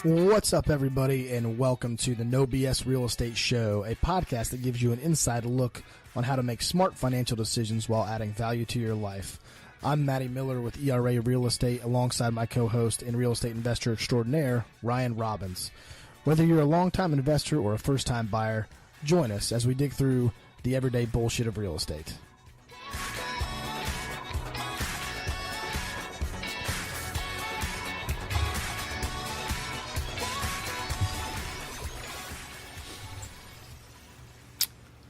What's up, everybody, and welcome to the No BS Real Estate Show, a podcast that gives you an inside look on how to make smart financial decisions while adding value to your life. I'm Matty Miller with ERA Real Estate, alongside my co-host and real estate investor extraordinaire, Ryan Robbins. Whether you're a long-time investor or a first-time buyer, join us as we dig through the everyday bullshit of real estate.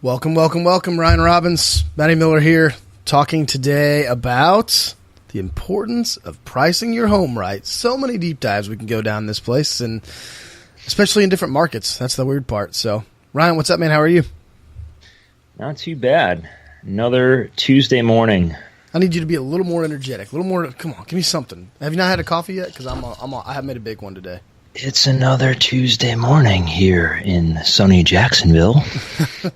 Welcome. Ryan Robbins, Matty Miller here, talking today about the importance of pricing your home right. So many deep dives we can go down this place, and especially in different markets. That's the weird part. So, Ryan, what's up, man? How are you? Not too bad. Another Tuesday morning. I need you to be a little more energetic, a little more. Come on, give me something. Have you not had a coffee yet? Because I have made a big one today. It's another Tuesday morning here in sunny Jacksonville.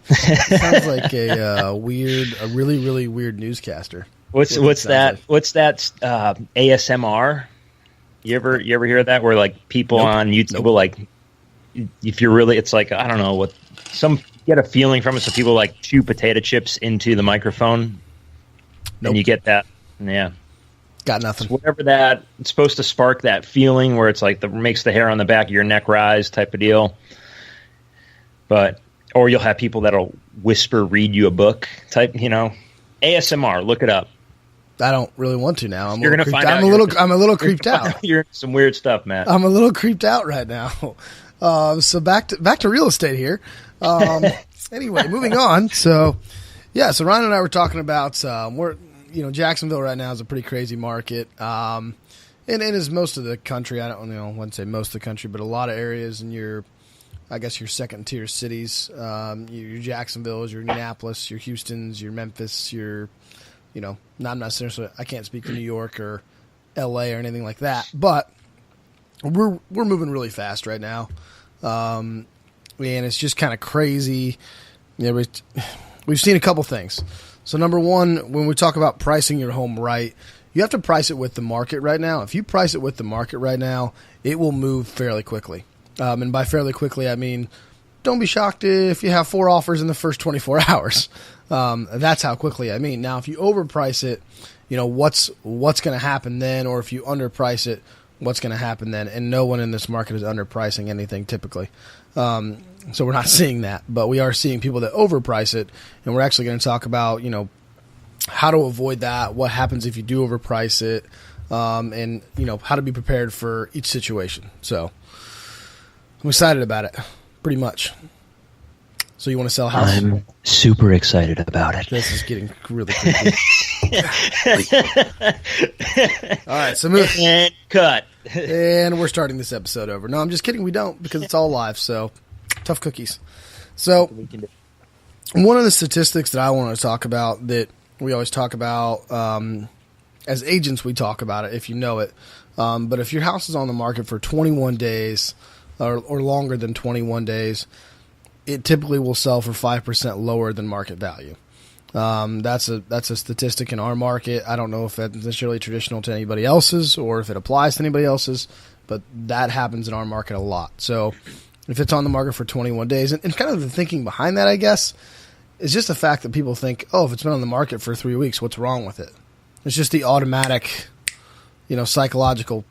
Sounds like a really, really weird newscaster. What's that? Like. What's that? ASMR? You ever hear that? Where like people on YouTube will like, if you're really, it's like I don't know what get a feeling from it. So people like chew potato chips into the microphone, and you get that. Yeah. Got nothing. So whatever that, it's supposed to spark that feeling where it's like makes the hair on the back of your neck rise type of deal. Or you'll have people that'll whisper, read you a book type, ASMR, look it up. I don't really want to now. You're going to find out. I'm a little creeped out. You're into some weird stuff, Matt. I'm a little creeped out right now. So back to real estate here. Anyway, moving on. So Ryan and I were talking about, Jacksonville right now is a pretty crazy market. And it is most of the country. I wouldn't say most of the country, but a lot of areas in your second tier cities, your Jacksonville's, your Indianapolis, your Houston's, your Memphis, I'm not necessarily, I can't speak to New York or LA or anything like that, but we're moving really fast right now. And it's just kind of crazy. We've seen a couple things. So number one, when we talk about pricing your home right, you have to price it with the market right now. If you price it with the market right now, it will move fairly quickly. And by fairly quickly, I mean, don't be shocked if you have 4 offers in the first 24 hours. That's how quickly I mean. Now, if you overprice it, what's going to happen then? Or if you underprice it, what's going to happen then? And no one in this market is underpricing anything typically. So we're not seeing that, but we are seeing people that overprice it, and we're actually going to talk about, how to avoid that, what happens if you do overprice it, and, how to be prepared for each situation. So I'm excited about it, pretty much. So you want to sell a house? I'm super excited about it. This is getting really creepy. All right, so move. And cut. And we're starting this episode over. No, I'm just kidding. We don't, because it's all live, so tough cookies. So one of the statistics that I want to talk about that we always talk about, as agents we talk about it if you know it, but if your house is on the market for 21 days or longer than 21 days, it typically will sell for 5% lower than market value. That's a statistic in our market. I don't know if that's necessarily traditional to anybody else's or if it applies to anybody else's, but that happens in our market a lot. So if it's on the market for 21 days, and kind of the thinking behind that, I guess, is just the fact that people think, if it's been on the market for 3 weeks, what's wrong with it? It's just the automatic, psychological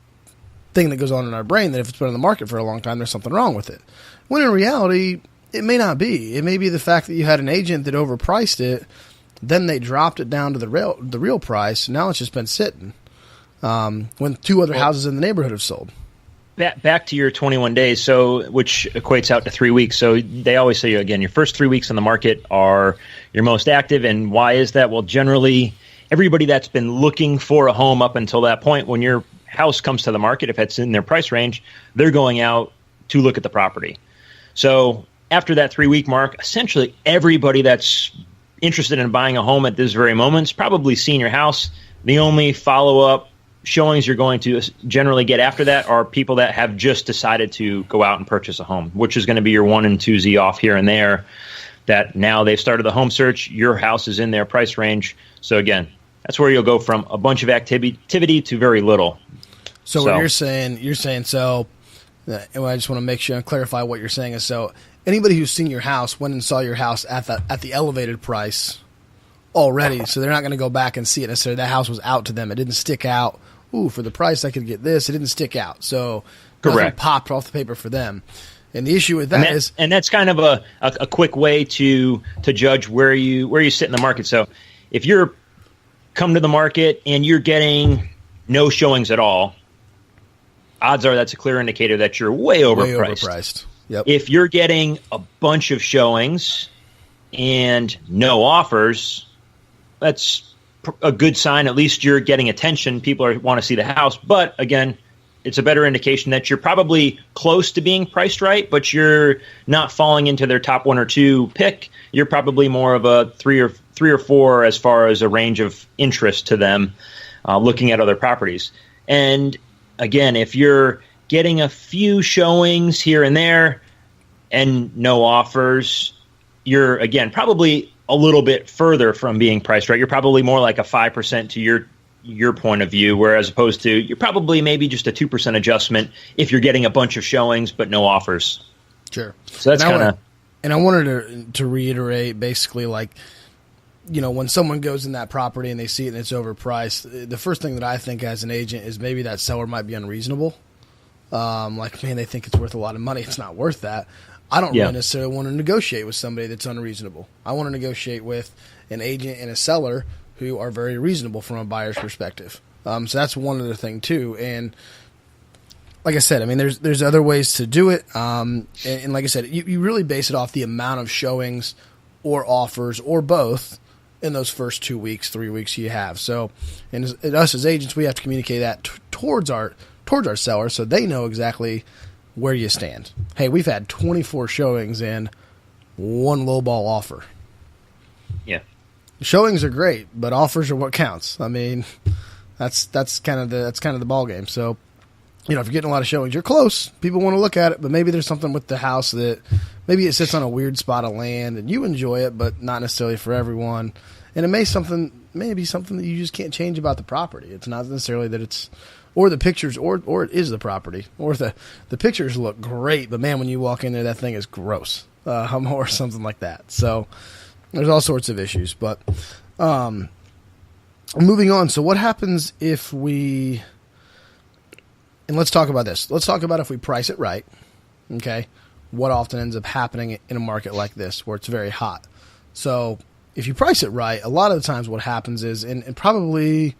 thing that goes on in our brain that if it's been on the market for a long time, there's something wrong with it. When in reality, it may not be. It may be the fact that you had an agent that overpriced it, then they dropped it down to the real price. Now it's just been sitting when 2 other houses in the neighborhood have sold. Back to your 21 days, which equates out to 3 weeks. So they always say, again, your first 3 weeks on the market are your most active. And why is that? Well, generally, everybody that's been looking for a home up until that point, when your house comes to the market, if it's in their price range, they're going out to look at the property. So after that 3 week mark, essentially everybody that's interested in buying a home at this very moment has probably seen your house. The only follow-up showings you're going to generally get after that are people that have just decided to go out and purchase a home, which is going to be your 1 and 2Z off here and there, that now they've started the home search, your house is in their price range. So again, that's where you'll go from a bunch of activity to very little. So what you're saying, And I just want to make sure and clarify what you're saying is, so anybody who's seen your house went and saw your house at the elevated price already, so they're not going to go back and see it necessarily. That house was out to them. It didn't stick out. Ooh, for the price I could get this. It didn't stick out. So nothing popped off the paper for them. And the issue with that is, and that's kind of a quick way to judge where you sit in the market. So if you're come to the market and you're getting no showings at all, odds are that's a clear indicator that you're way overpriced. Yep. If you're getting a bunch of showings and no offers, that's a good sign. At least you're getting attention. People want to see the house. But again, it's a better indication that you're probably close to being priced right, but you're not falling into their top 1 or 2 pick. You're probably more of a three or four as far as a range of interest to them looking at other properties. And again, if you're getting a few showings here and there and no offers, you're, again, probably a little bit further from being priced right. You're probably more like a 5% to your point of view, whereas opposed to you're probably maybe just a 2% adjustment if you're getting a bunch of showings but no offers. Sure. So that's kind of... And I wanted to reiterate basically, like, you know, when someone goes in that property and they see it and it's overpriced, the first thing that I think as an agent is maybe that seller might be unreasonable. Like, man, they think it's worth a lot of money. It's not worth that. I don't really necessarily want to negotiate with somebody that's unreasonable. I want to negotiate with an agent and a seller who are very reasonable from a buyer's perspective. So that's one other thing too. And like I said, I mean, there's other ways to do it. And like I said, you really base it off the amount of showings or offers or both in those first 2 weeks, 3 weeks you have. So, and us as agents, we have to communicate that towards our seller so they know exactly where you stand. Hey, we've had 24 showings and 1 lowball offer. Yeah. Showings are great, but offers are what counts. I mean, that's kind of the ball game. So, you know, if you're getting a lot of showings, you're close. People want to look at it, but maybe there's something with the house that maybe it sits on a weird spot of land and you enjoy it, but not necessarily for everyone. And it may be something that you just can't change about the property. It's not necessarily that it's, or the pictures, or it is the property, or the pictures look great, but man, when you walk in there, that thing is gross, or something like that. So there's all sorts of issues, but moving on. So what happens if we, and let's talk about this. Let's talk about if we price it right, okay, what often ends up happening in a market like this where it's very hot. So if you price it right, a lot of the times what happens is, and probably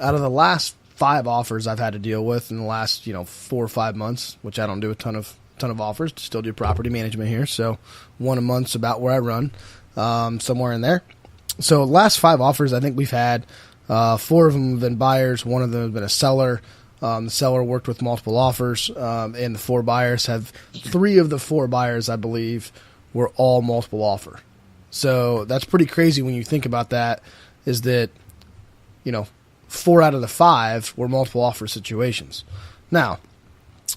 out of the last 5 offers I've had to deal with in the last 4 or 5 months, which I don't do a ton of offers, still do property management here, so 1 a month's about where I run, somewhere in there. So last 5 offers, I think we've had 4 of them have been buyers, 1 of them has been a seller. The seller worked with multiple offers, and the 4 buyers have 3 of the 4 buyers, I believe, were all multiple offer. So that's pretty crazy when you think about that, is that 4 out of the 5 were multiple offer situations. Now,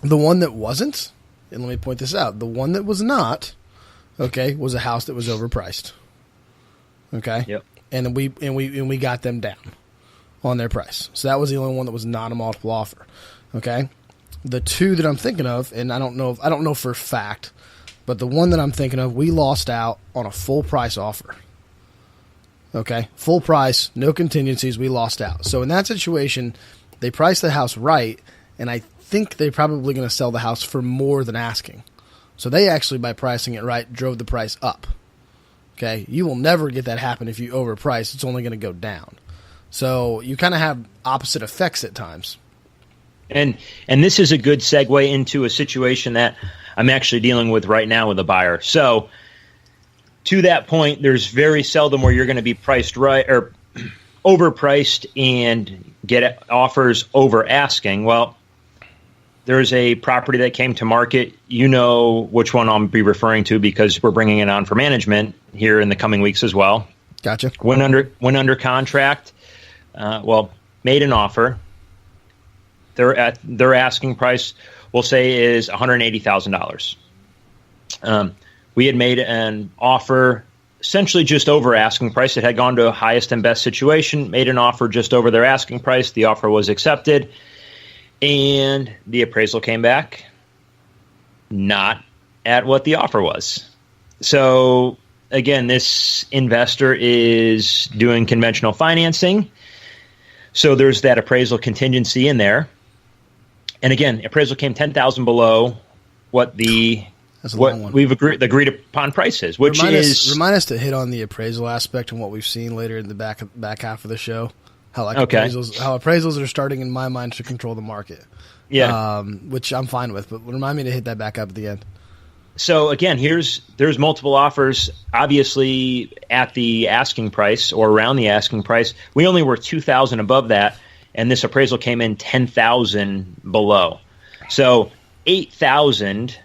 the one that wasn't, and let me point this out, the one that was not, okay, was a house that was overpriced. Okay? Yep. And we got them down on their price. So that was the only one that was not a multiple offer. Okay? The 2 that I'm thinking of, and I don't know for a fact, but the one that I'm thinking of, we lost out on a full price offer. Okay, full price, no contingencies, we lost out. So in that situation, they priced the house right, and I think they're probably going to sell the house for more than asking. So they actually, by pricing it right, drove the price up. Okay, you will never get that happen if you overprice. It's only going to go down. So you kind of have opposite effects at times. And this is a good segue into a situation that I'm actually dealing with right now with a buyer. So to that point, there's very seldom where you're going to be priced right or overpriced and get offers over asking. Well, there's a property that came to market. You know which one I'll be referring to because we're bringing it on for management here in the coming weeks as well. Gotcha. Went under contract. Made an offer. Their asking price, we'll say, is $180,000. We had made an offer essentially just over asking price. It had gone to a highest and best situation, made an offer just over their asking price. The offer was accepted, and the appraisal came back, not at what the offer was. So again, this investor is doing conventional financing. So there's that appraisal contingency in there. And again, appraisal came $10,000 below what we've agreed upon price is, which remind us to hit on the appraisal aspect and what we've seen later in the back half of the show. How appraisals are starting in my mind to control the market. Yeah, which I'm fine with, but remind me to hit that back up at the end. So again, there's multiple offers, obviously at the asking price or around the asking price. We only were $2,000 above that, and this appraisal came in $10,000 below. So $8,000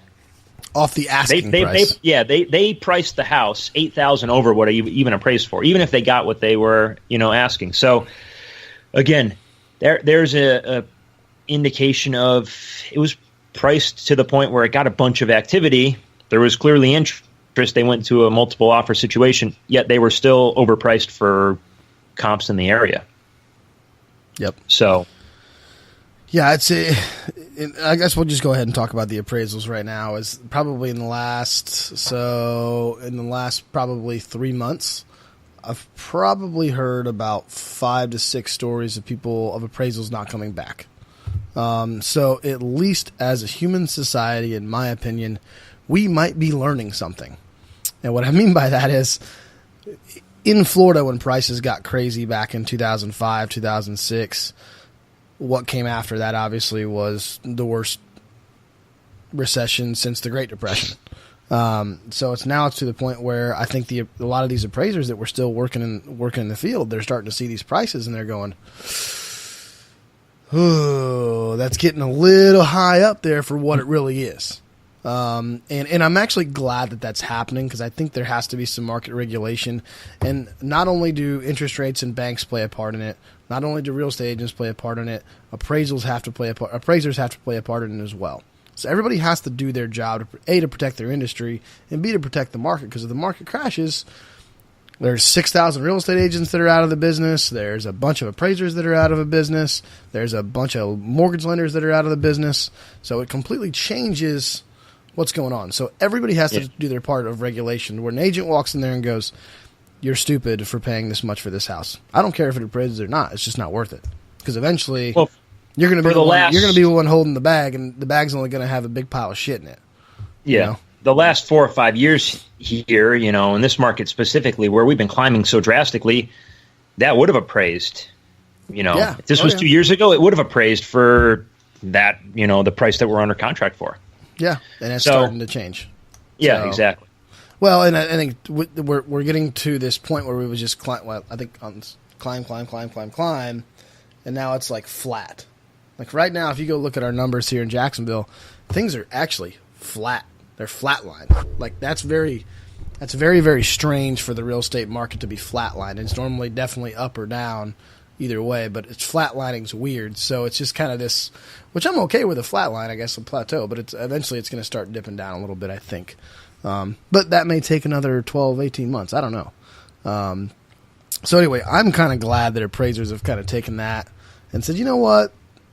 off the asking price. They priced the house $8,000 over what I even appraised for, even if they got what they were asking. So again, there's a indication of it was priced to the point where it got a bunch of activity. There was clearly interest. They went to a multiple offer situation, yet they were still overpriced for comps in the area. Yep. So, yeah, I guess we'll just go ahead and talk about the appraisals right now. Is probably in the last probably 3 months, I've probably heard about 5 to 6 stories of appraisals not coming back. So at least as a human society, in my opinion, we might be learning something. And what I mean by that is, in Florida, when prices got crazy back in 2005, 2006, what came after that obviously was the worst recession since the Great Depression. So it's to the point where I think a lot of these appraisers that were still working in the field, they're starting to see these prices and they're going, "Oh, that's getting a little high up there for what it really is." And I'm actually glad that that's happening, because I think there has to be some market regulation. And not only do interest rates and banks play a part in it, not only do real estate agents play a part in it, appraisers have to play a part in it as well. So everybody has to do their job, to protect their industry, and B, to protect the market, because if the market crashes, there's 6,000 real estate agents that are out of the business. There's a bunch of appraisers that are out of a business. There's a bunch of mortgage lenders that are out of the business. So it completely changes what's going on. So everybody has to do their part of regulation. Where an agent walks in there and goes, "You're stupid for paying this much for this house." I don't care if it appraises or not. It's just not worth it, because eventually you're going to be the one holding the bag, and the bag's only going to have a big pile of shit in it. Yeah. The last 4 or 5 years here, in this market specifically, where we've been climbing so drastically, that would have appraised. If this was 2 years ago, it would have appraised for that, the price that we're under contract for. Yeah, and it's starting to change. Yeah, exactly. Well, and I think we're getting to this point where we would just climb. Well, I think climb, and now it's like flat. Like right now, if you go look at our numbers here in Jacksonville, things are actually flat. They're flatlined. Like that's very, very strange for the real estate market to be flatlined. It's normally definitely up or down, either way, but it's flatlining's weird. So it's just kind of this, which I'm okay with a flatline, I guess, a plateau, but eventually it's going to start dipping down a little bit, I think. But that may take another 12, 18 months. I don't know. So anyway, I'm kind of glad that appraisers have kind of taken that and said, you know what,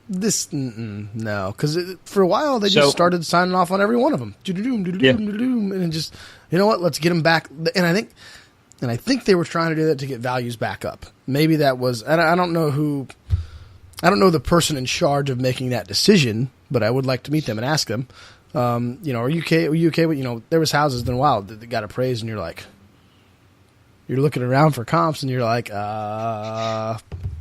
no, because for a while they just started signing off on every one of them. And just, you know what, let's get them back. And I think they were trying to do that to get values back up. Maybe that was, I don't know the person in charge of making that decision, but I would like to meet them and ask them, are you okay with, there was houses in a while that got appraised and you're looking around for comps and you're like,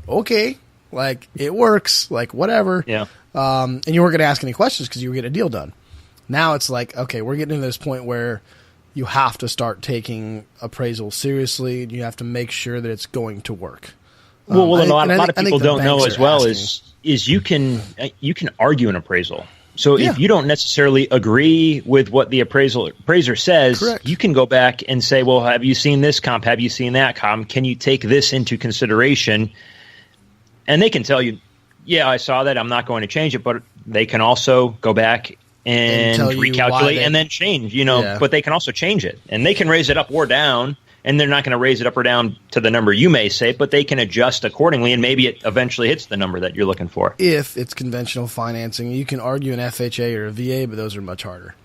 okay, like it works, like whatever. Yeah. And you weren't going to ask any questions because you were getting a deal done. Now it's like, okay, we're getting to this point where you have to start taking appraisal seriously. You have to make sure that it's going to work. A lot of people don't know as well is you can argue an appraisal. So if you don't necessarily agree with what the appraiser says, correct, you can go back and say, well, have you seen this comp? Have you seen that comp? Can you take this into consideration? And they can tell you, yeah, I saw that. I'm not going to change it. But they can also go back and recalculate and then change, but they can also change it. And they can raise it up or down. And they're not going to raise it up or down to the number you may say, but they can adjust accordingly, and maybe it eventually hits the number that you're looking for. If it's conventional financing, you can argue an FHA or a VA, but those are much harder.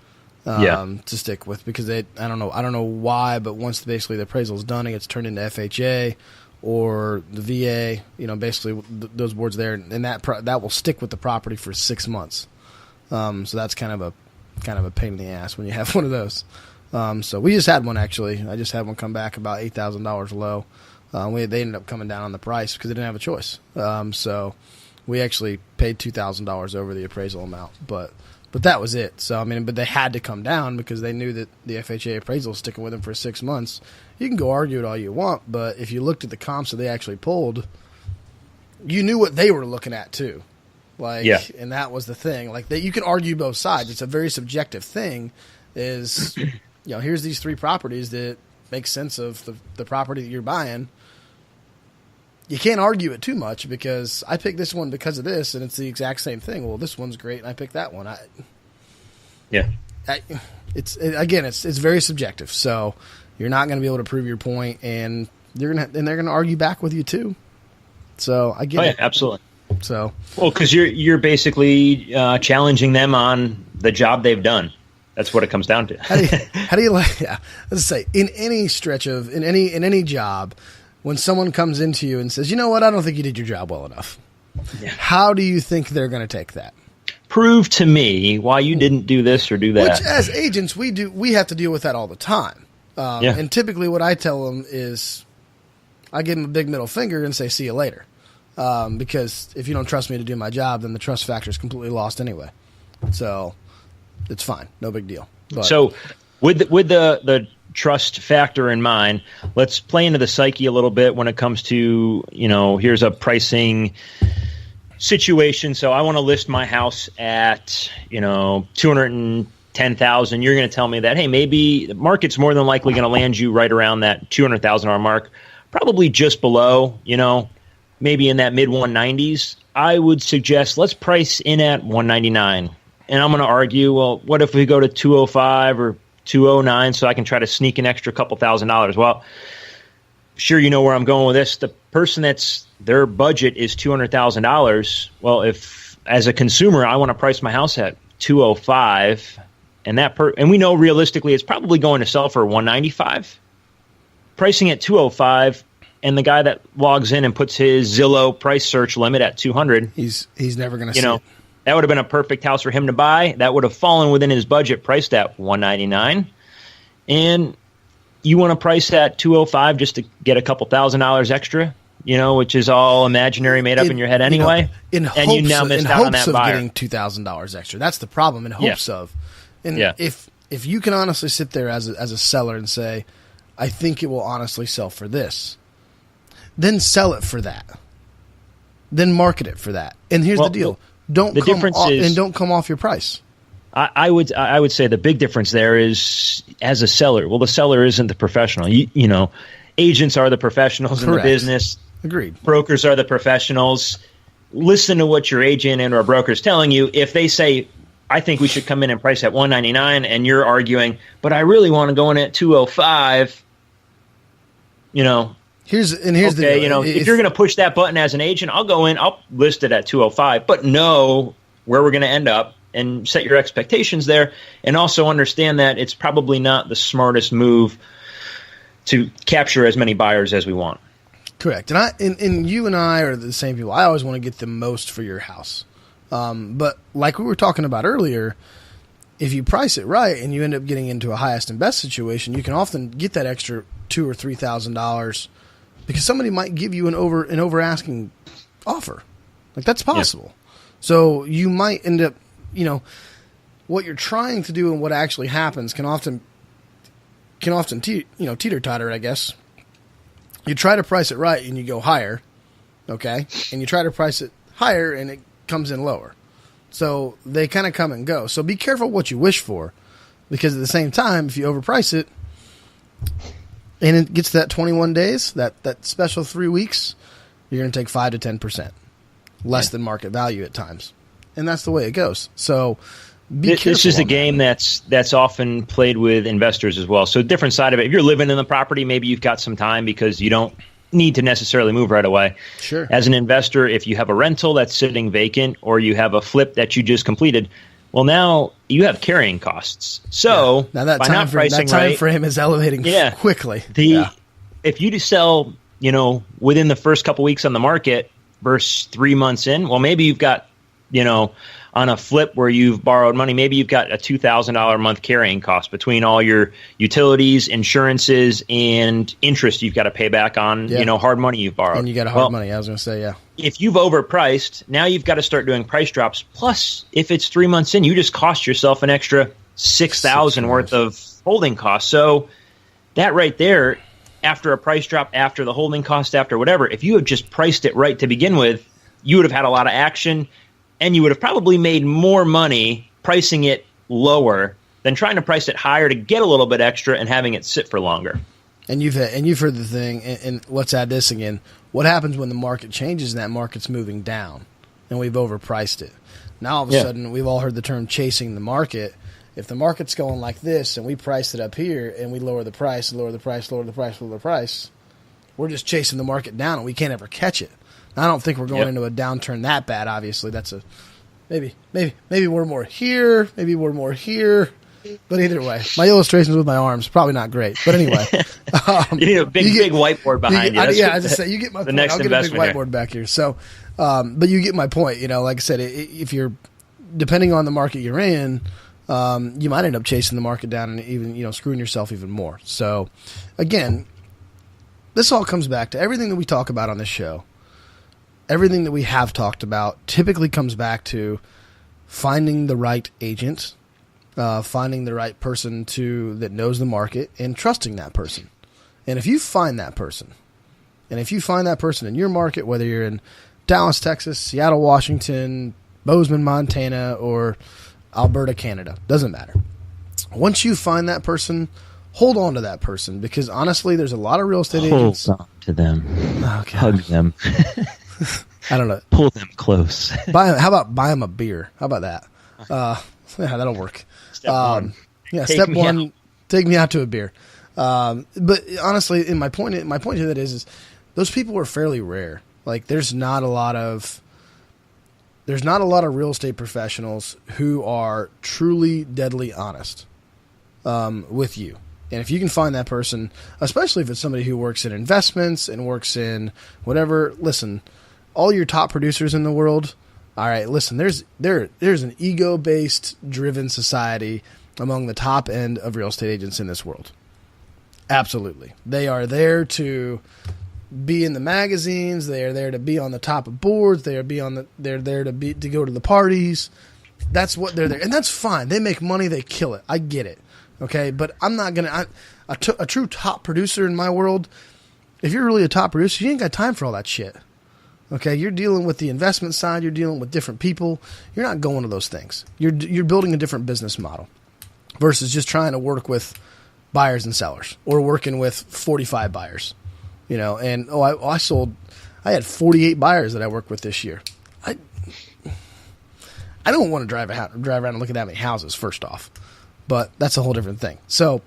to stick with, because I don't know why, but once basically the appraisal is done, it gets turned into FHA or the VA, basically those boards there, and that will stick with the property for 6 months. So that's kind of a pain in the ass when you have one of those. So we just had one, actually. I just had one come back about $8,000 low. They ended up coming down on the price because they didn't have a choice. So we actually paid $2,000 over the appraisal amount, but that was it. So, but they had to come down because they knew that the FHA appraisal was sticking with them for 6 months. You can go argue it all you want, but if you looked at the comps that they actually pulled, you knew what they were looking at too. And that was the thing. You can argue both sides. It's a very subjective thing. Is here's these 3 properties that make sense of the property that you're buying. You can't argue it too much because I picked this one because of this, and it's the exact same thing. Well, this one's great, and I picked that one. It's very subjective. So you're not going to be able to prove your point, and they're gonna argue back with you too. So I get it. Absolutely. So because you're basically challenging them on the job they've done. That's what it comes down to. How do you like? Yeah, let's say in any job, when someone comes into you and says, "You know what? I don't think you did your job well enough." Yeah. How do you think they're going to take that? Prove to me why you didn't do this or do that. Which, as agents, we have to deal with that all the time. And typically, what I tell them is, I give them a big middle finger and say, "See you later." Because if you don't trust me to do my job, then the trust factor is completely lost anyway. So it's fine, no big deal. But, so with the trust factor in mind, let's play into the psyche a little bit when it comes to, here's a pricing situation. So I want to list my house at, $210,000. You're going to tell me that, hey, maybe the market's more than likely going to land you right around that $200,000 mark, probably just below, maybe in that mid 190s. I would suggest let's price in at 199. And I'm going to argue, well, what if we go to 205 or 209 so I can try to sneak an extra couple $1,000s? Well, sure, you know where I'm going with this. The person their budget is $200,000. Well, if as a consumer I want to price my house at 205, and we know realistically it's probably going to sell for 195. Pricing at 205, and the guy that logs in and puts his Zillow price search limit at 200, he's never going to see it. That would have been a perfect house for him to buy. That would have fallen within his budget, priced at 199. And you want to price at 205 just to get a couple $1,000 extra, which is all imaginary, made up in your head anyway. In hopes of getting $2,000 extra. That's the problem. In hopes of. And if you can honestly sit there as a seller and say, I think it will honestly sell for this, then sell it for that. Then market it for that. And here's the deal. Don't come off your price. I would say the big difference there is, as a seller, well, the seller isn't the professional. Agents are the professionals in the business. Agreed. Brokers are the professionals. Listen to what your agent and or broker is telling you. If they say, I think we should come in and price at 199, and you're arguing, but I really want to go in at 205, Here's the deal. If you're going to push that button as an agent, I'll go in, I'll list it at 205, but know where we're going to end up and set your expectations there, and also understand that it's probably not the smartest move to capture as many buyers as we want. Correct. And you and I are the same people. I always want to get the most for your house. But like we were talking about earlier, if you price it right and you end up getting into a highest and best situation, you can often get that extra $2,000 or $3,000 because somebody might give you an over asking offer. That's possible. Yeah. So you might end up, what you're trying to do and what actually happens can often teeter-totter, I guess. You try to price it right and you go higher, okay? And you try to price it higher and it comes in lower. So they kind of come and go. So be careful what you wish for, because at the same time, if you overprice it and it gets to that 21 days, that special 3 weeks, you're going to take 5 to 10% less than market value at times. And that's the way it goes. So be careful. This is a game that's often played with investors as well. So different side of it. If you're living in the property, maybe you've got some time because you don't need to necessarily move right away. Sure. As an investor, if you have a rental that's sitting vacant or you have a flip that you just completed, Well, now you have carrying costs. So now that by time not frame, pricing that time right, frame is elevating quickly. If you sell, within the first couple weeks on the market versus 3 months in, well, maybe you've got, on a flip where you've borrowed money, maybe you've got a $2,000 a month carrying cost between all your utilities, insurances, and interest you've got to pay back on, hard money you've borrowed. And you got a hard money, I was going to say, yeah. If you've overpriced, now you've got to start doing price drops. Plus, if it's 3 months in, you just cost yourself an extra $6,000 worth of holding costs. So that right there, after a price drop, after the holding cost, after whatever, if you had just priced it right to begin with, you would have had a lot of action, and you would have probably made more money pricing it lower than trying to price it higher to get a little bit extra and having it sit for longer. And you've heard the thing, and let's add this again. What happens when the market changes and that market's moving down and we've overpriced it? Now all of a sudden we've all heard the term chasing the market. If the market's going like this and we price it up here and we lower the price, lower the price, lower the price, lower the price, we're just chasing the market down and we can't ever catch it. I don't think we're going into a downturn that bad. Obviously, that's a maybe we're more here, maybe we're more here. But either way, my illustrations with my arms probably not great. But anyway, you need a big whiteboard behind you. I just say you get my point. I'll get a big whiteboard back here. So, but you get my point. Like I said, if you're depending on the market you're in, you might end up chasing the market down and even screwing yourself even more. So, again, this all comes back to everything that we talk about on this show. Everything that we have talked about typically comes back to finding the right agent, finding the right person that knows the market, and trusting that person. And if you find that person, in your market, whether you're in Dallas, Texas, Seattle, Washington, Bozeman, Montana, or Alberta, Canada, doesn't matter. Once you find that person, hold on to that person, because honestly, there's a lot of real estate agents. Hold on to them. Okay. Hug them. I don't know. Pull them close. How about buy them a beer? How about that? Yeah, that'll work. Step one. Yeah, step one. Take me out to a beer. But honestly, my point to that is those people are fairly rare. Like there's not a lot of real estate professionals who are truly deadly honest with you. And if you can find that person, especially if it's somebody who works in investments and works in whatever, listen, all your top producers in the world, all right, listen, there's an ego-based driven society among the top end of real estate agents in this world. Absolutely. They are there to be in the magazines, they are there to be on the top of boards, they're there to go to the parties. That's what they're there. And that's fine. They make money, they kill it. I get it. Okay, but I'm not going to – a true top producer in my world, if you're really a top producer, you ain't got time for all that shit. Okay, you're dealing with the investment side. You're dealing with different people. You're not going to those things. You're building a different business model versus just trying to work with buyers and sellers or working with 45 buyers. And I had 48 buyers that I worked with this year. I don't want to drive around and look at that many houses, first off. But that's a whole different thing. So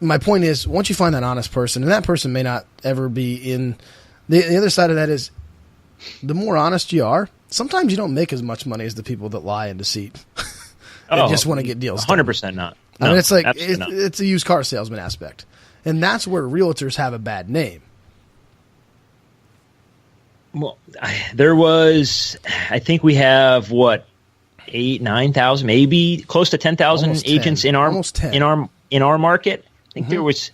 my point is, once you find that honest person, and that person may not ever be in the other side of that is the more honest you are, sometimes you don't make as much money as the people that lie and deceit and just want to get deals 100% not. No, I mean, it's like it's a used car salesman aspect. And that's where realtors have a bad name. Well, I think we have 9,000, maybe close to 10,000 agents in our market. I think there was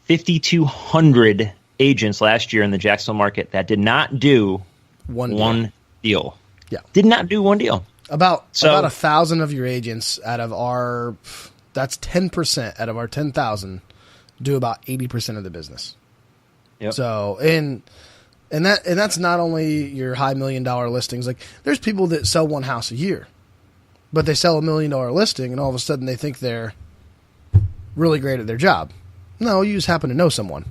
5,200 agents last year in the Jacksonville market that did not do one deal. Yeah, did not do one deal. About 1,000 of your agents out of that's 10% out of our 10,000 do about 80% of the business. Yep. So and that's not only your high $1 million listings. Like there's people that sell one house a year. But they sell $1 million listing, and all of a sudden they think they're really great at their job. No, you just happen to know someone.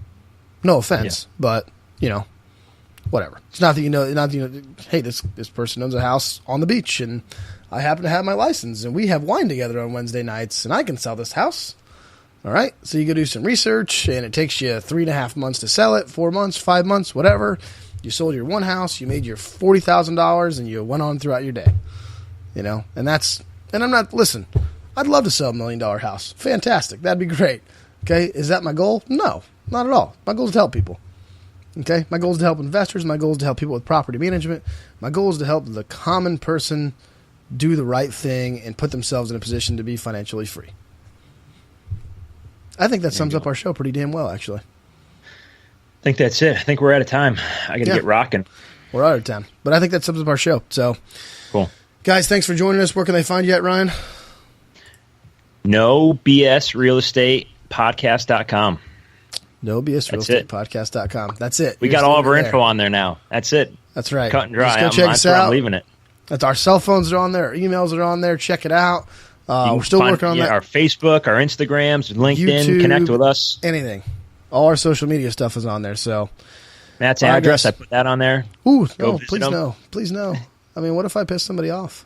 No offense, but whatever. It's not that you know. Hey, this person owns a house on the beach, and I happen to have my license, and we have wine together on Wednesday nights, and I can sell this house. All right, so you go do some research, and it takes you 3.5 months to sell it, 4 months, 5 months, whatever. You sold your one house, you made your $40,000, and you went on throughout your day. And And listen, I'd love to sell $1 million house. Fantastic. That'd be great. Okay. Is that my goal? No, not at all. My goal is to help people. Okay. My goal is to help investors. My goal is to help people with property management. My goal is to help the common person do the right thing and put themselves in a position to be financially free. I think that sums up our show pretty damn well, actually. I think that's it. I think we're out of time. I got to get rocking. We're out of time. But I think that sums up our show. So, cool. Guys, thanks for joining us. Where can they find you at, Ryan? NOBS Real Estate Podcast.com. NOBSRealEstatePodcast.com. That's it. We got all of our info on there now. That's it. That's right. Cut and dry. Just go check us out. I'm leaving it. That's our cell phones are on there. Our emails are on there. Check it out. We're still working on that. Our Facebook, our Instagrams, LinkedIn. YouTube, connect with us. Anything. All our social media stuff is on there. So Matt's address, I put that on there. Ooh, no, please no. Please no. I mean, what if I piss somebody off?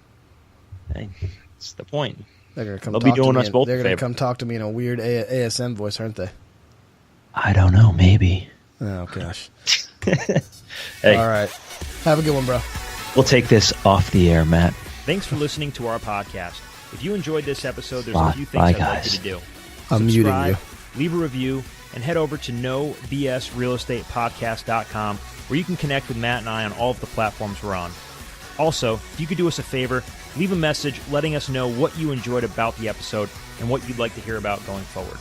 Hey, that's the point. They're going to come. They'll be doing us both. They're going to come talk to me in a weird ASM voice, aren't they? I don't know. Maybe. Oh gosh. Hey. All right. Have a good one, bro. We'll take this off the air, Matt. Thanks for listening to our podcast. If you enjoyed this episode, there's a few things I'd like you to do. I'm muting you. Leave a review, and head over to NOBSRealEstatePodcast.com, where you can connect with Matt and I on all of the platforms we're on. Also, if you could do us a favor, leave a message letting us know what you enjoyed about the episode and what you'd like to hear about going forward.